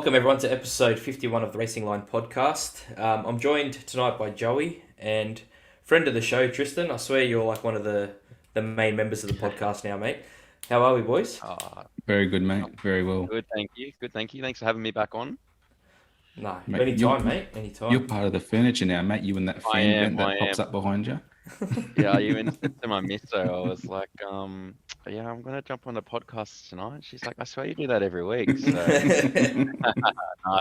Welcome everyone to episode 51 of the Racing Line podcast. I'm joined tonight by Joey and friend of the show, Tristan. I swear you're like one of the main members of the podcast now, mate. How are we, boys? Very good, mate. Very well. Good, thank you. Good, thank you. Thanks for having me back on. No, Mate, anytime, mate. Anytime. You're part of the furniture now, mate. You and that fan vent that pops up behind you. Yeah, I even said to my misso, I was like, yeah, I'm gonna jump on the podcast tonight. She's like, I swear you do that every week. So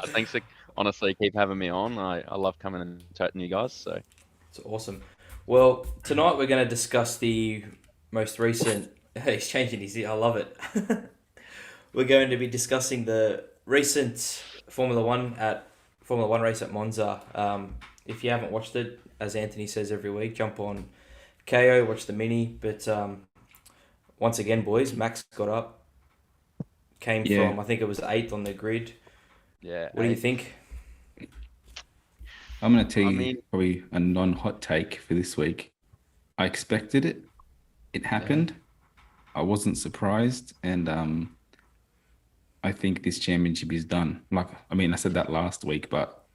thanks for honestly keep having me on. I love coming and chatting to you guys. So It's awesome. Well, tonight we're going to discuss the most recent. He's changing his. I love it. We're going to be discussing the recent Formula One race at Monza. If you haven't watched it, as Anthony says every week, jump on KO, watch the mini. But once again, boys, Max got up, came from I think it was 8th on the grid. yeah. What do you think? I'm going to tell you probably a non-hot take for this week. I expected it. It happened. I wasn't surprised, and I think this championship is done. I said that last week, but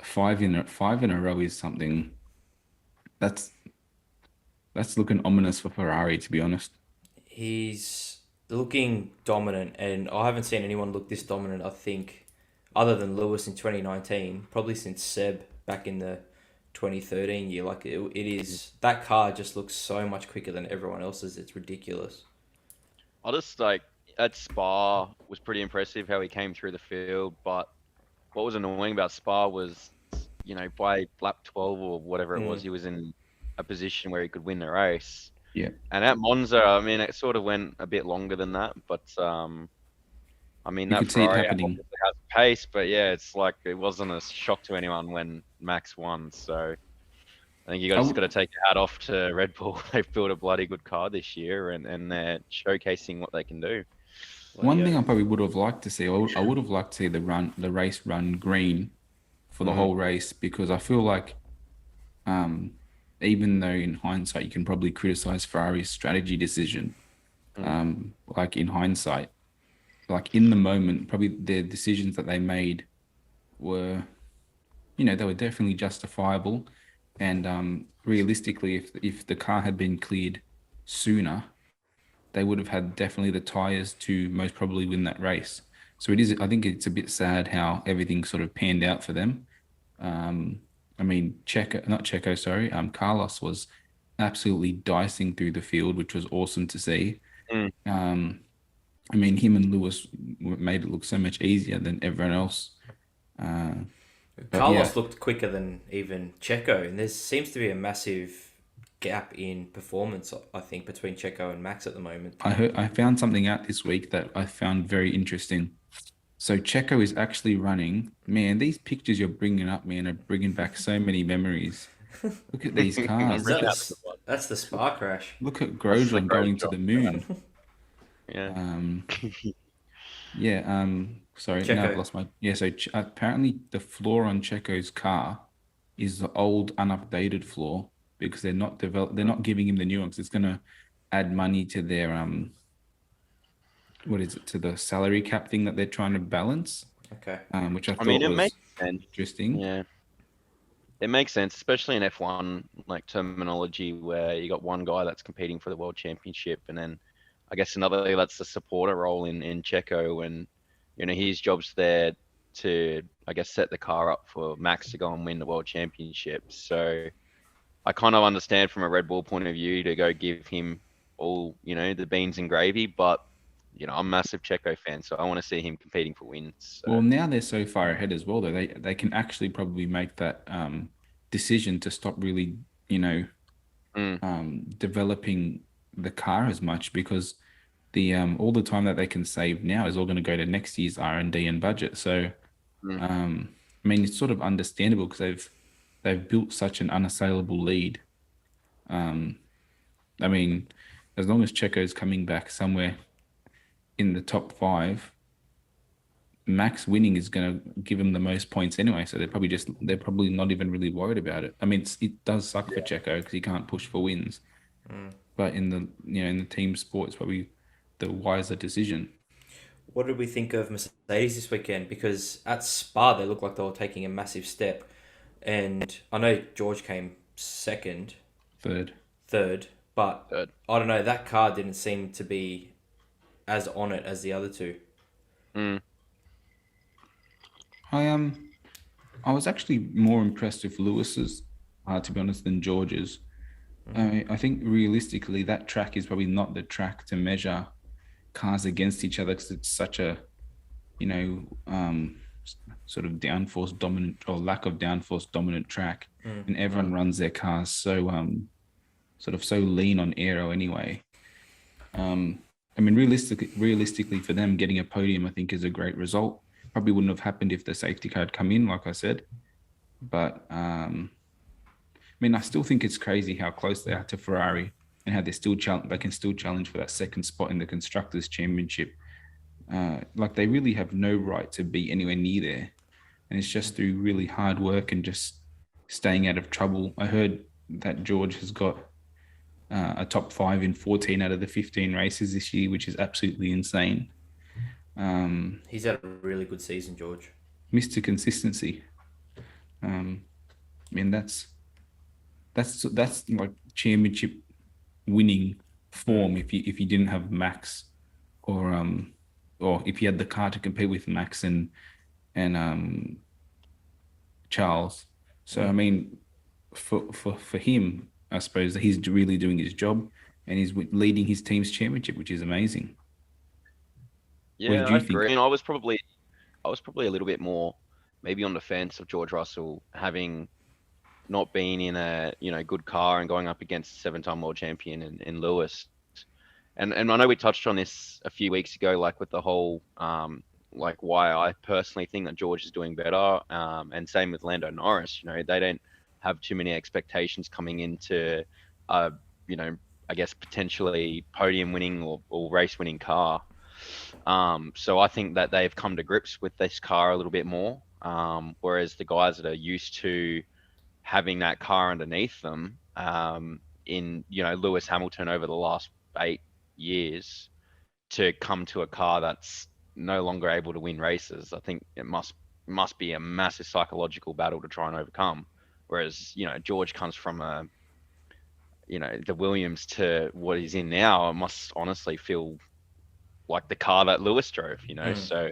five in a row is something that's looking ominous for Ferrari, to be honest. He's looking dominant, and I haven't seen anyone look this dominant, I think, other than Lewis in 2019, probably since Seb back in the 2013 year. Like, it is, that car just looks so much quicker than everyone else's. It's ridiculous. I just like at Spa was pretty impressive how he came through the field, but what was annoying about Spa was, by lap 12 or whatever it was, he was in a position where he could win the race. Yeah. And at Monza, it sort of went a bit longer than that, but you that could see it Ferrari happening. has pace, but yeah, it's like it wasn't a shock to anyone when Max won. So I think just got to take your hat off to Red Bull. They've built a bloody good car this year, and they're showcasing what they can do. One thing I probably would have liked to see, I would have liked to see the race run green for the whole race, because I feel like, even though in hindsight you can probably criticize Ferrari's strategy decision, like in hindsight, like in the moment, probably the decisions that they made were, they were definitely justifiable, and realistically, if the car had been cleared sooner, they would have had definitely the tires to most probably win that race. So I think it's a bit sad how everything sort of panned out for them. Carlos was absolutely dicing through the field, which was awesome to see. Him and Lewis made it look so much easier than everyone else. Carlos looked quicker than even Checo, and there seems to be a massive gap in performance, I think, between Checo and Max at the moment. I found something out this week that I found very interesting. So Checo is actually running. Man, these pictures you're bringing up, man, are bringing back so many memories. Look at these cars. That's the Spa crash. Look at Grosjean going to the moon. Yeah. Sorry, Checo. now I've lost my. Yeah, so apparently the floor on Checo's car is the old, unupdated floor, because they're not giving him the nuance. It's going to add money to their to the salary cap thing that they're trying to balance. Okay. Which I thought it was makes sense. Interesting. Yeah, it makes sense, especially in F1 like terminology, where you got one guy that's competing for the world championship, and then I guess another that's the supporter role in Checo, and his job's there to, I guess, set the car up for Max to go and win the world championship. So I kind of understand from a Red Bull point of view to go give him all, the beans and gravy, but I'm a massive Checo fan, so I want to see him competing for wins. So. Well, now they're so far ahead as well, though. They can actually probably make that decision to stop really, developing the car as much, because the all the time that they can save now is all going to go to next year's R&D and budget. So, it's sort of understandable, because they've built such an unassailable lead. As long as Checo's coming back somewhere in the top 5, Max winning is going to give him the most points anyway. So they're probably not even really worried about it. It does suck for Checo because he can't push for wins. But in the team sport, it's probably the wiser decision. what did we think of Mercedes this weekend? Because at Spa they looked like they were taking a massive step, and I know George came second, Third. third, but Third. I don't know. That car didn't seem to be as on it as the other two. Mm. I was actually more impressed with Lewis's, to be honest, than George's. I think realistically, that track is probably not the track to measure cars against each other because it's such a, you know, sort of downforce dominant or lack of downforce dominant track, and everyone runs their cars so sort of so lean on aero anyway. I mean, realistically for them, getting a podium, I think, is a great result. Probably wouldn't have happened if the safety car had come in, like I said. But I mean, I still think it's crazy how close they are to Ferrari and how they can still challenge for that second spot in the constructors' championship. Like they really have no right to be anywhere near there, and it's just through really hard work and just staying out of trouble. I heard that George has got a top 5 in 14 out of the 15 races this year, which is absolutely insane. He's had a really good season, George. Mr. Consistency. I mean, that's like championship winning form. If you didn't have Max, or if you had the car to compete with Max and Charles. So I mean, for him, I suppose that he's really doing his job and he's leading his team's championship, which is amazing. Yeah, What did you I think? agree. I was probably a little bit more maybe on the fence of George Russell having not been in a good car and going up against a 7-time world champion in Lewis. And I know we touched on this a few weeks ago, like with the whole like why I personally think that George is doing better, and same with Lando Norris. They don't have too many expectations coming into I guess potentially podium winning or race winning car. So I think that they've come to grips with this car a little bit more, whereas the guys that are used to having that car underneath them, in Lewis Hamilton over the last 8 years, to come to a car that's no longer able to win races, I think it must be a massive psychological battle to try and overcome. Whereas George comes from the Williams to what he's in now, it must honestly feel like the car that Lewis drove. So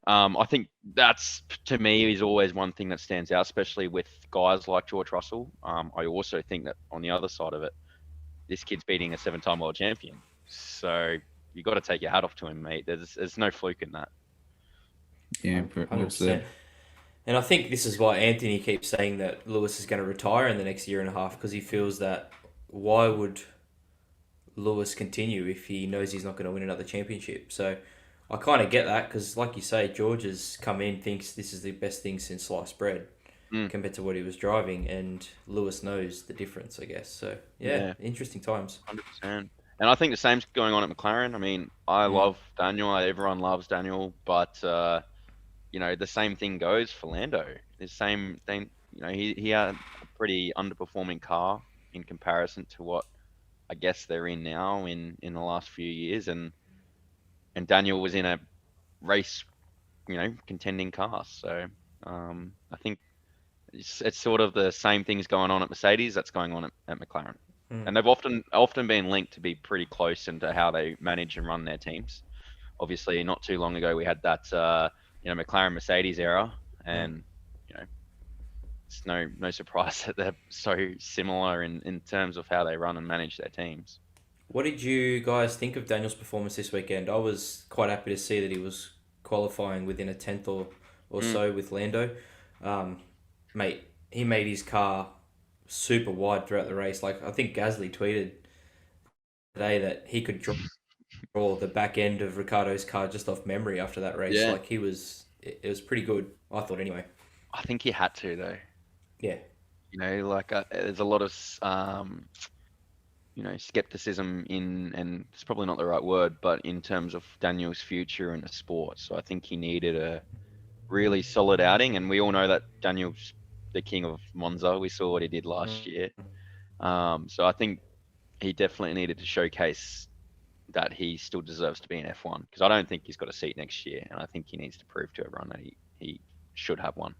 I think that's, to me, is always one thing that stands out, especially with guys like George Russell. I also think that on the other side of it, this kid's beating a 7-time world champion. So you got to take your hat off to him, mate. There's no fluke in that. Yeah, 100%. And I think this is why Anthony keeps saying that Lewis is going to retire in the next year and a half, because he feels that why would Lewis continue if he knows he's not going to win another championship? So I kind of get that, because like you say, George has come in, thinks this is the best thing since sliced bread compared to what he was driving, and Lewis knows the difference, I guess. So yeah. Interesting times. 100%. And I think the same's going on at McLaren. I mean, I love Daniel. Everyone loves Daniel, but the same thing goes for Lando. The same thing. He had a pretty underperforming car in comparison to what I guess they're in now in the last few years, and Daniel was in a race, contending car. So I think it's sort of the same things going on at Mercedes that's going on at McLaren. And they've often been linked to be pretty close into how they manage and run their teams. Obviously, not too long ago we had that McLaren Mercedes era, and it's no surprise that they're so similar in terms of how they run and manage their teams. What did you guys think of Daniel's performance this weekend? I was quite happy to see that he was qualifying within a tenth or so with Lando. Mate, he made his car super wide throughout the race. Like, I think Gasly tweeted today that he could draw the back end of Ricciardo's car just off memory after that race. Yeah. Like, it was pretty good, I thought, anyway. I think he had to, though. Yeah. There's a lot of skepticism and it's probably not the right word, but in terms of Daniel's future in the sport. So I think he needed a really solid outing, and we all know that Daniel's the king of Monza. We saw what he did last year. So I think he definitely needed to showcase that he still deserves to be in F1 because I don't think he's got a seat next year, and I think he needs to prove to everyone that he should have one.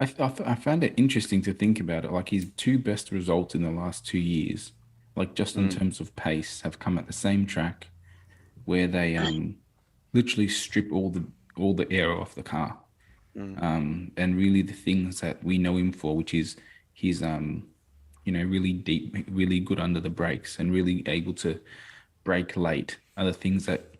I found it interesting to think about it. Like his two best results in the last 2 years, like just in terms of pace, have come at the same track where they literally strip all the air off the car. And really the things that we know him for, which is his really deep, really good under the brakes and really able to brake late, are the things that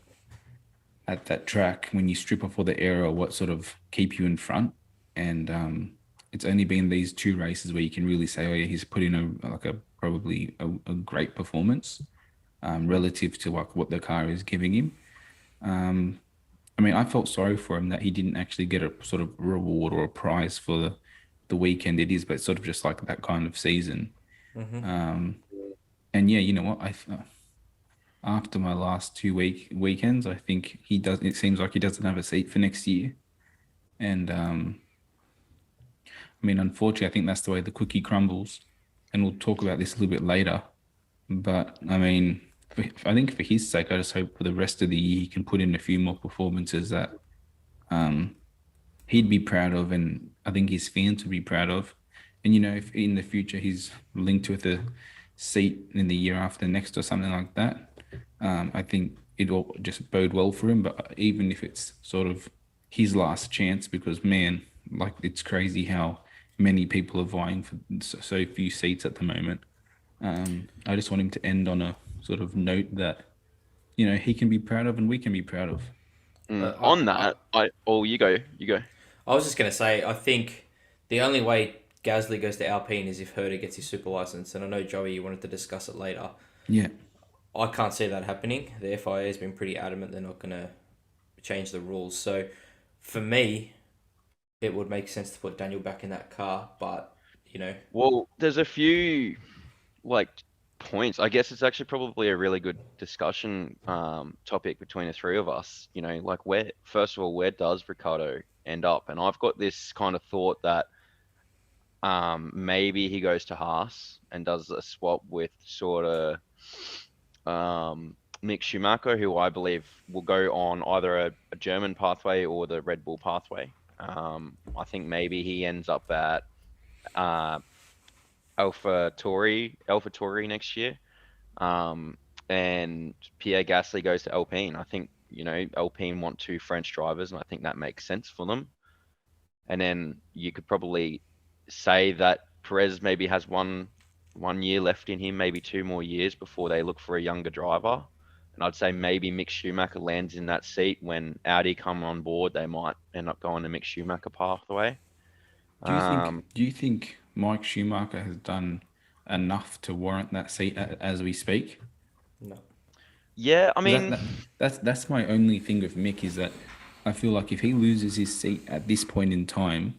at that track, when you strip off all the air, are what sort of keep you in front. And it's only been these two races where you can really say, oh yeah, he's put in probably a great performance relative to like what the car is giving him. I mean, I felt sorry for him that he didn't actually get a sort of reward or a prize for the weekend it is, but sort of just like that kind of season. And yeah, you know what? After my last weekends, I think he does. It seems like he doesn't have a seat for next year, and I mean, unfortunately, I think that's the way the cookie crumbles, and we'll talk about this a little bit later. But I mean, I think for his sake, I just hope for the rest of the year he can put in a few more performances that he'd be proud of, and I think his fans would be proud of. And you know, if in the future he's linked with a seat in the year after next or something like that, I think it will just bode well for him. But even if it's sort of his last chance, because man, like it's crazy how many people are vying for so few seats at the moment. I just want him to end on a sort of note that, you know, he can be proud of and we can be proud of. On that, you go. I was just going to say, I think the only way Gasly goes to Alpine is if Herta gets his super license. And I know, Joey, you wanted to discuss it later. Yeah. I can't see that happening. The FIA has been pretty adamant they're not going to change the rules. So for me, it would make sense to put Daniel back in that car. But, you know. Well, there's a few like points. I guess it's actually probably a really good discussion topic between the three of us. You know, like first of all, where does Ricardo end up? And I've got this kind of thought that maybe he goes to Haas and does a swap with sort of Mick Schumacher, who I believe will go on either a German pathway or the Red Bull pathway. I think maybe he ends up at Alpha Tauri next year. And Pierre Gasly goes to Alpine. I think, you know, Alpine want two French drivers, and I think that makes sense for them. And then you could probably say that Perez maybe has one year left in him, maybe 2 more years before they look for a younger driver. And I'd say maybe Mick Schumacher lands in that seat. When Audi come on board, they might end up going the Mick Schumacher pathway. Do you think Mike Schumacher has done enough to warrant that seat as we speak? No. Yeah, I mean, that's my only thing with Mick, is that I feel like if he loses his seat at this point in time,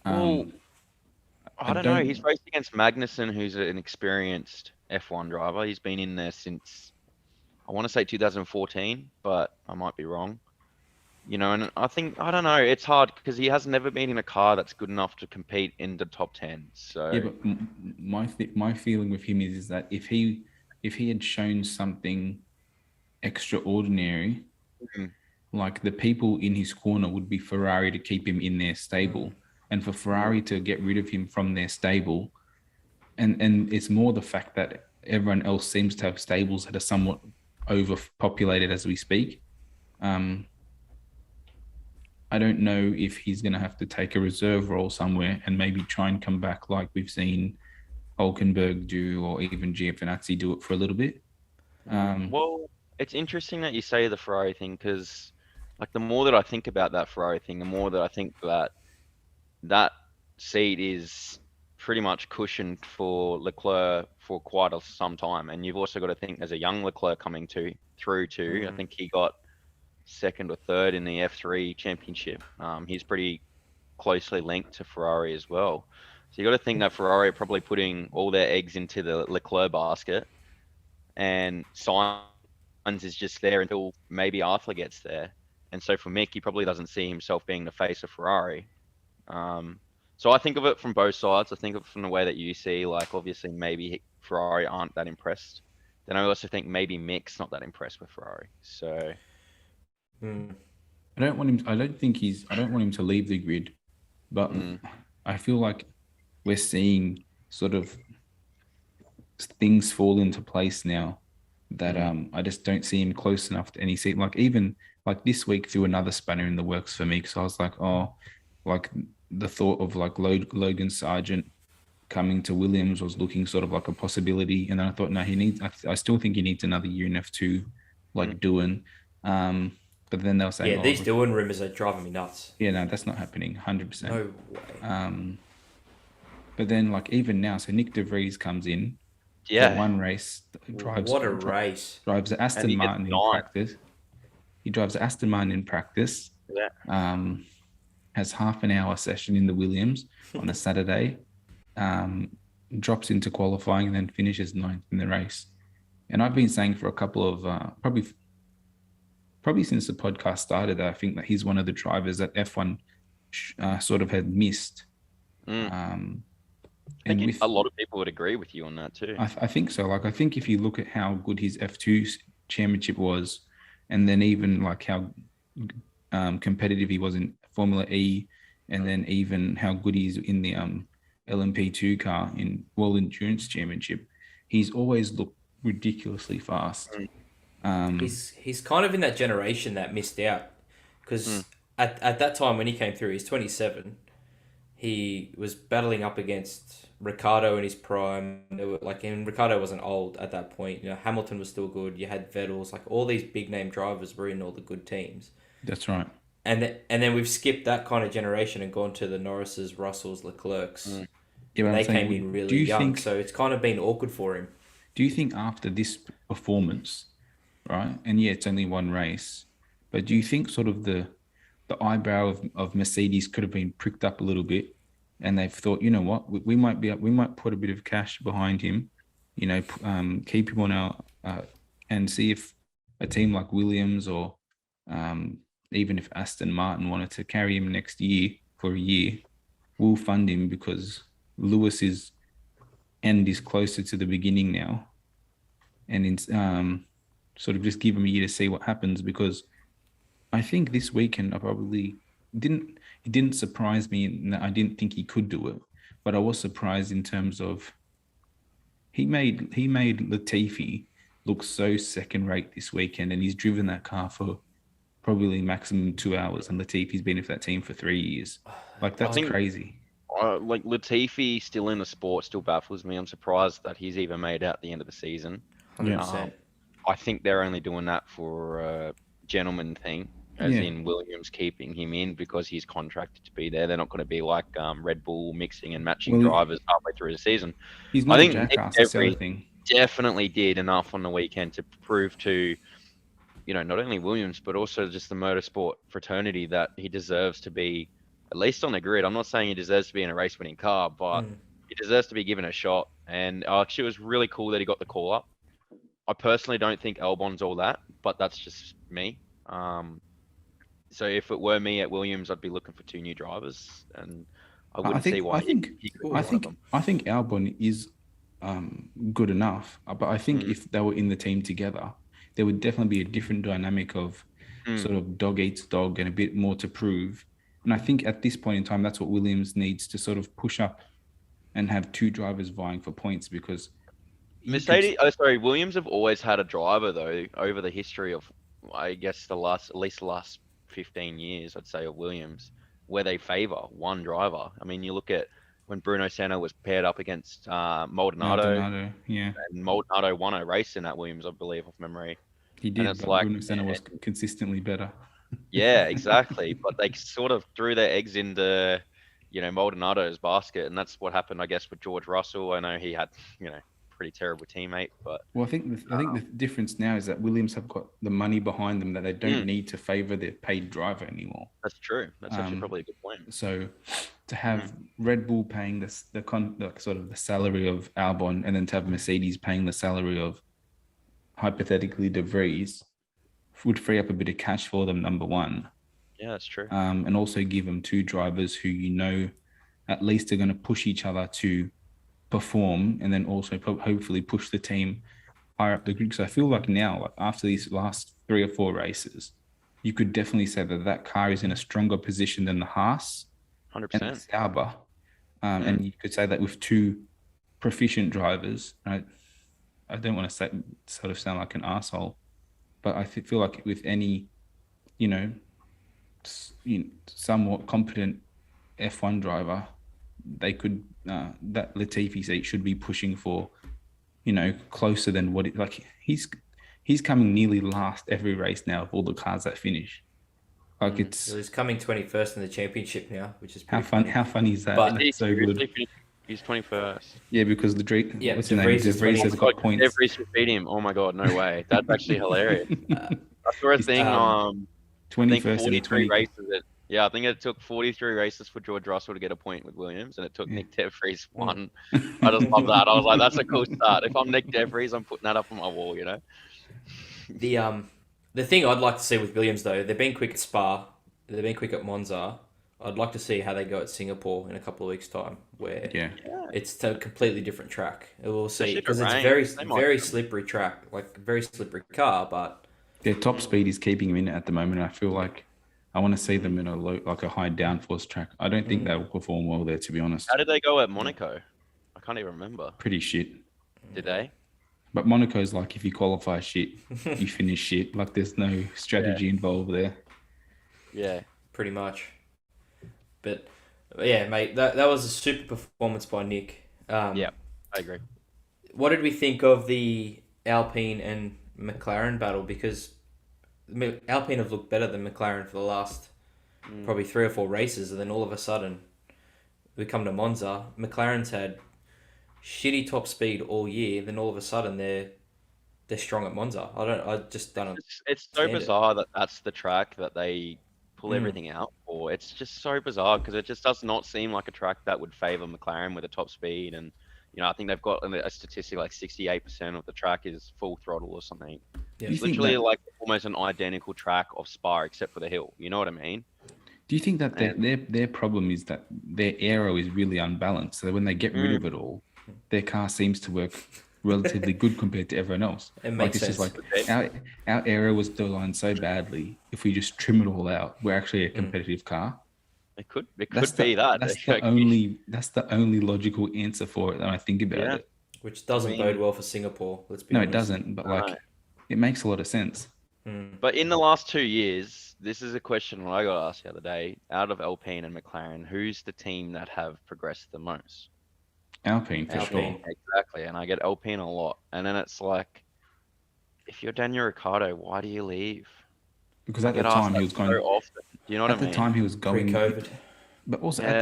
well, I don't know. He's raced against Magnussen, who's an experienced F1 driver. He's been in there since, I want to say 2014, but I might be wrong. You know, and I don't know. It's hard because he has never been in a car that's good enough to compete in the top 10. So yeah, but my feeling with him is that if he had shown something extraordinary, like the people in his corner would be Ferrari to keep him in their stable, and for Ferrari to get rid of him from their stable, and it's more the fact that everyone else seems to have stables that are somewhat overpopulated as we speak. I don't know if he's going to have to take a reserve role somewhere and maybe try and come back like we've seen Hulkenberg do, or even Giovinazzi do it for a little bit. Well, it's interesting that you say the Ferrari thing, because like the more that I think about that Ferrari thing, the more that I think that seat is pretty much cushioned for Leclerc for quite some time. And you've also got to think there's a young Leclerc coming through too. I think he got second or third in the F3 championship. He's pretty closely linked to Ferrari as well. So you got to think that Ferrari are probably putting all their eggs into the Leclerc basket, and Sainz is just there until maybe Arthur gets there. And so for Mick, he probably doesn't see himself being the face of Ferrari. So I think of it from both sides. I think of it from the way that you see, like obviously maybe Ferrari aren't that impressed. Then I also think maybe Mick's not that impressed with Ferrari. So Hmm. I don't want him. I don't want him to leave the grid, but I feel like we're seeing sort of things fall into place now that I just don't see him close enough to any seat. Like even like this week threw another spanner in the works for me because I was like, oh, like the thought of like Logan Sargent coming to Williams was looking sort of like a possibility, and then I thought, no, he needs. I still think he needs another year in F2, like doing. But then they were saying, Yeah, these doing rumors are driving me nuts. yeah, no, that's not happening, 100%. No way. But then like even now, so Nick De Vries comes in. yeah, For one race, drives the Aston Martin in practice. He drives the Aston Martin in practice. Yeah. Has half an hour session in the Williams on a Saturday. Drops into qualifying and then finishes 9th in the race. And I've been saying for a couple of probably since the podcast started that I think that he's one of the drivers that F1 sort of had missed. I think a lot of people would agree with you on that too. I think so. Like, I think if you look at how good his F2 championship was, and then even like how competitive he was in Formula E, and then even how good he's in the LMP2 car in World Endurance Championship, he's always looked ridiculously fast. He's kind of in that generation that missed out because at that time when he came through, he's 27. He was battling up against Ricardo in his prime. Ricardo wasn't old at that point. You know, Hamilton was still good. You had Vettels, like all these big name drivers were in all the good teams. That's right. And then we've skipped that kind of generation and gone to the Norrises, Russells, Leclercs. Yeah, and they came in really young, so it's kind of been awkward for him. Do you think after this performance, right? And yeah, it's only one race, but do you think sort of the eyebrow of Mercedes could have been pricked up a little bit, and they've thought, you know what, we might put a bit of cash behind him, you know, keep him on our and see if a team like Williams or even if Aston Martin wanted to carry him next year for a year, we'll fund him because Lewis's end is closer to the beginning now, and in sort of just give him a year to see what happens, because I think this weekend I probably it didn't surprise me in that I didn't think he could do it, but I was surprised in terms of he made Latifi look so second rate this weekend, and he's driven that car for probably maximum 2 hours, and Latifi's been with that team for 3 years. Like, that's crazy. Like Latifi still in the sport still baffles me. I'm surprised that he's even made out the end of the season. 100%. I think they're only doing that for a gentleman thing, as in Williams keeping him in because he's contracted to be there. They're not going to be like Red Bull mixing and matching drivers halfway through the season. He's not a jackass, that's the other thing. Definitely did enough on the weekend to prove to, you know, not only Williams but also just the motorsport fraternity that he deserves to be at least on the grid. I'm not saying he deserves to be in a race-winning car, but he deserves to be given a shot. And actually, it was really cool that he got the call up. I personally don't think Albon's all that, but that's just me. So if it were me at Williams, I'd be looking for 2 new drivers, and I wouldn't see why. I think Albon is good enough, but I think if they were in the team together, there would definitely be a different dynamic of sort of dog eats dog and a bit more to prove. And I think at this point in time, that's what Williams needs to sort of push up and have 2 drivers vying for points, because Williams have always had a driver though over the history of, I guess, at least the last 15 years, I'd say, of Williams, where they favor one driver. I mean, you look at when Bruno Senna was paired up against Maldonado, and Maldonado won a race in that Williams, I believe, off memory. He did, but Bruno Senna was consistently better. Yeah, exactly. But they sort of threw their eggs into, you know, Maldonado's basket, and that's what happened, I guess, with George Russell. I know he had, you know, pretty terrible teammate, but I think the difference now is that Williams have got the money behind them that they don't need to favor their paid driver anymore. That's true. That's actually probably a good point. So to have Red Bull paying the sort of the salary of Albon, and then to have Mercedes paying the salary of hypothetically De Vries, would free up a bit of cash for them, number one. Yeah, that's true. And also give them 2 drivers who, you know, at least are going to push each other to perform and then also hopefully push the team higher up the grid. So I feel like now, like after these last 3 or 4 races, you could definitely say that car is in a stronger position than the Haas and the 100%. Sauber. And you could say that with 2 proficient drivers. I don't want to sort of sound like an asshole, but I feel like with any, somewhat competent F1 driver, they could that Latifi seat should be pushing for, closer than what it like. He's coming nearly last every race now of all the cars that finish. Like he's coming 21st in the championship now, which is how pretty funny. How funny is that? But that's so good. He's 21st. Yeah, because De Vries has got points. De Vries should beat him. Oh my god, no way. That's actually hilarious. I saw a thing. 21st and 20. Races. I think it took 43 races for George Russell to get a point with Williams, and it took Nick De Vries 1. I just love that. I was like, that's a cool start. If I'm Nick De Vries, I'm putting that up on my wall. The thing I'd like to see with Williams, though, they've been quick at Spa, they've been quick at Monza. I'd like to see how they go at Singapore in a couple of weeks' time, where it's a completely different track. We'll see, because it's very slippery track, like very slippery car, but their top speed is keeping them in it at the moment. I feel like I want to see them in a high downforce track. I don't think they'll perform well there, to be honest. How did they go at Monaco? I can't even remember. Pretty shit. Did they? But Monaco's like, if you qualify shit, you finish shit. Like, there's no strategy involved there. Yeah. Pretty much. But, yeah, mate, that was a super performance by Nick. I agree. What did we think of the Alpine and McLaren battle? Because Alpine have looked better than McLaren for the last probably 3 or 4 races, and then all of a sudden we come to Monza. McLaren's had shitty top speed all year, then all of a sudden they're strong at Monza. I just don't. It's so bizarre that that's the track that they pull everything out for. It's just so bizarre because it just does not seem like a track that would favor McLaren with a top speed. And I think they've got a statistic like 68% of the track is full throttle or something. Yeah. It's literally like almost an identical track of Spa except for the hill. You know what I mean? Do you think that their problem is that their aero is really unbalanced? So that when they get rid of it all, their car seems to work relatively good compared to everyone else. It makes sense. Just like our aero was designed so badly. If we just trim it all out, we're actually a competitive car. It could be that. That's the only logical answer for it. When I think about it, which doesn't bode well for Singapore. Let's be honest. No, it doesn't. But it makes a lot of sense. But in the last 2 years, this is a question I got asked the other day. Out of Alpine and McLaren, who's the team that have progressed the most? Alpine, for sure. Exactly, and I get Alpine a lot. And then it's like, if you're Daniel Ricciardo, why do you leave? Because at the time he was going. So often. Do you know what I mean? At the time he was going. Pre-COVID. But also at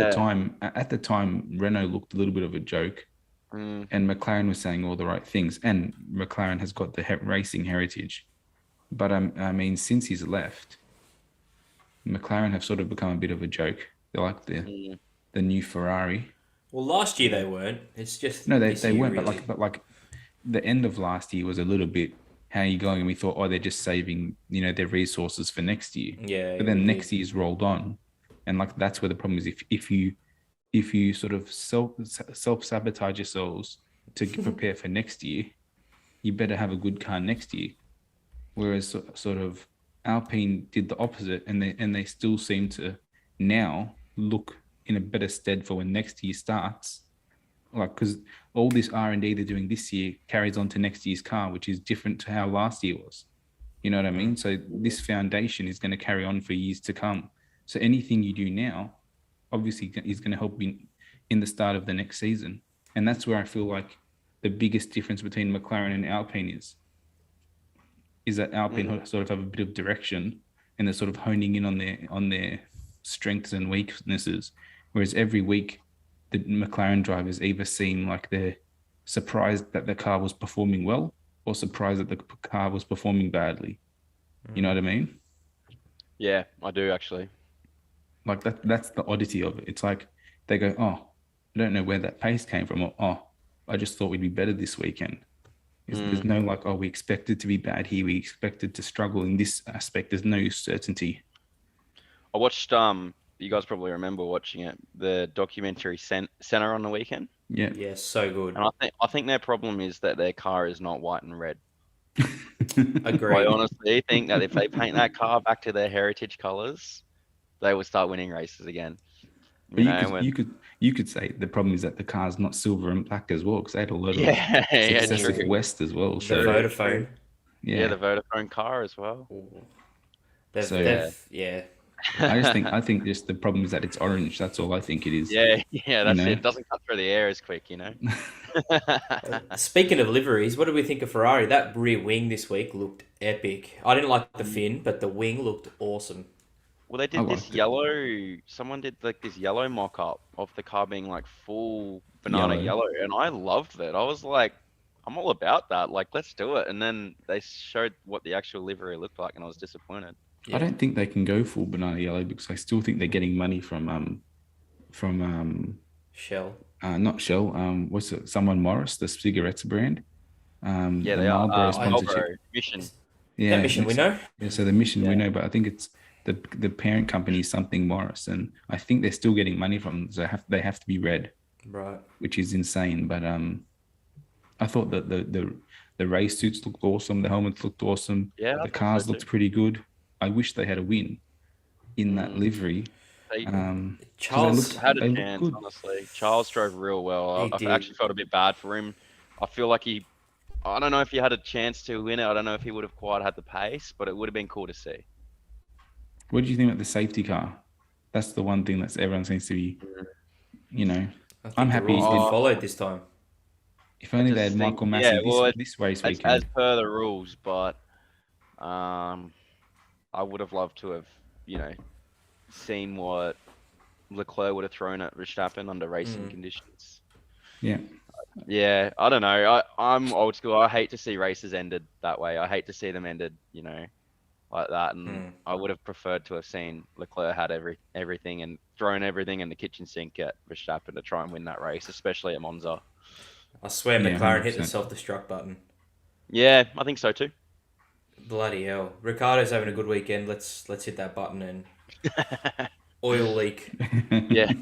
the time, Renault looked a little bit of a joke, and McLaren was saying all the right things, and McLaren has got the racing heritage. But I mean, since he's left, McLaren have sort of become a bit of a joke. They're like the new Ferrari. Well, last year they weren't. It's just no, they weren't. Really. But like the end of last year was a little bit. How are you going? And we thought, they're just saving their resources for next year. Yeah. But then next year's rolled on, and like that's where the problem is. If you sort of self sabotage yourselves to prepare for next year, you better have a good car next year. Whereas sort of Alpine did the opposite, and they still seem to now look in a better stead for when next year starts. Like, because all this R&D they're doing this year carries on to next year's car, which is different to how last year was. You know what I mean? So this foundation is going to carry on for years to come. So anything you do now, obviously, is going to help in the start of the next season. And that's where I feel like the biggest difference between McLaren and Alpine is that Alpine sort of have a bit of direction, and they're sort of honing in on their strengths and weaknesses. Whereas every week, the McLaren drivers either seem like they're surprised that the car was performing well, or surprised that the car was performing badly. You know what I mean? Yeah, I do actually. Like that's the oddity of it. It's like they go, I don't know where that pace came from, or I just thought we'd be better this weekend. There's no like, we expected to be bad here, we expected to struggle in this aspect. There's no certainty. I watched you guys probably remember watching it, the documentary Center on the weekend. Yeah. Yeah, so good. And I think their problem is that their car is not white and red. I Agreed. honestly think that if they paint that car back to their heritage colors, they will start winning races again. But You know, you could say the problem is that the car's not silver and black as well, because they had a lot of yeah, yeah, successive true. West as well. The So Vodafone. Yeah, the Vodafone car as well. So- Yeah. I think just the problem is that it's orange. That's all I think it is. Yeah, that's know? it. It doesn't cut through the air as quick, you know. Speaking of liveries, what did we think of Ferrari? That rear wing this week looked epic. I didn't like the fin, but the wing looked awesome. Well, they I did this liked it. yellow. Someone did like this yellow mock-up of the car being like full banana yellow, and I loved it. I was like, I'm all about that. Like, let's do it. And then they showed what the actual livery looked like, and I was disappointed. Yeah. I don't think they can go full banana yellow because I still think they're getting money from Shell. not Shell. What's it? Someone Morris, the cigarettes brand. Yeah, the they are. Marlboro sponsorship. Marlboro Mission. Yeah, That mission we know. Yeah, so the mission we Yeah. know, but I think it's the parent company is something Morris, and I think they're still getting money from them. So they have to be red, Right. which is insane. But I thought that the race suits looked awesome. The helmets looked awesome. Yeah, I The thought cars so looked too. pretty good. I wish they had a win in that livery. They Charles had they a look chance, good. honestly. Charles drove real well. He I did. actually felt a bit bad for him. I feel like I don't know if he had a chance to win it. I don't know if he would have quite had the pace, but it would have been cool to see. What do you think about the safety car? That's the one thing that everyone seems to be, you know. I think I'm the happy rules he been did. followed this time. If only just they had think- Michael Massey yeah, well, this race As weekend. per the rules, but I would have loved to have, seen what Leclerc would have thrown at Verstappen under racing conditions. Yeah. Yeah, I don't know. I'm old school. I hate to see races ended that way. I hate to see them ended, like that. And I would have preferred to have seen Leclerc had everything and thrown everything in the kitchen sink at Verstappen to try and win that race, especially at Monza. I swear Yeah, McLaren hit the 100%. self-destruct button. Yeah, I think so too. Bloody hell. Ricardo's having a good weekend. Let's hit that button and oil leak. Yeah.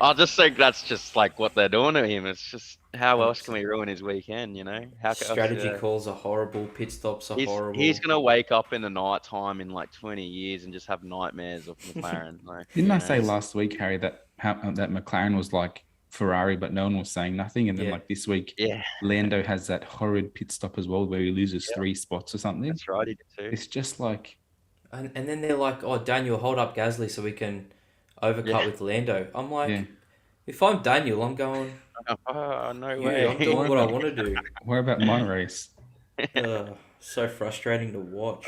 I just think that's just like what they're doing to him. It's just how else can we ruin his weekend, How can Strategy calls are horrible. Pit stops are horrible. He's gonna wake up in the night time in like 20 years and just have nightmares of McLaren. Like, Didn't I say last week, Harry, that McLaren was like Ferrari, but no one was saying nothing? And then Yeah. like this week, Yeah, Lando has that horrid pit stop as well, where he loses 3 spots or something. that's right. He did too. It's just like, And then they're like, oh, Daniel, hold up Gasly so we can overcut with Lando. I'm like, yeah. if I'm Daniel, I'm going, Oh, no yeah, way. I'm doing what I want to do. Where about my race? So frustrating to watch.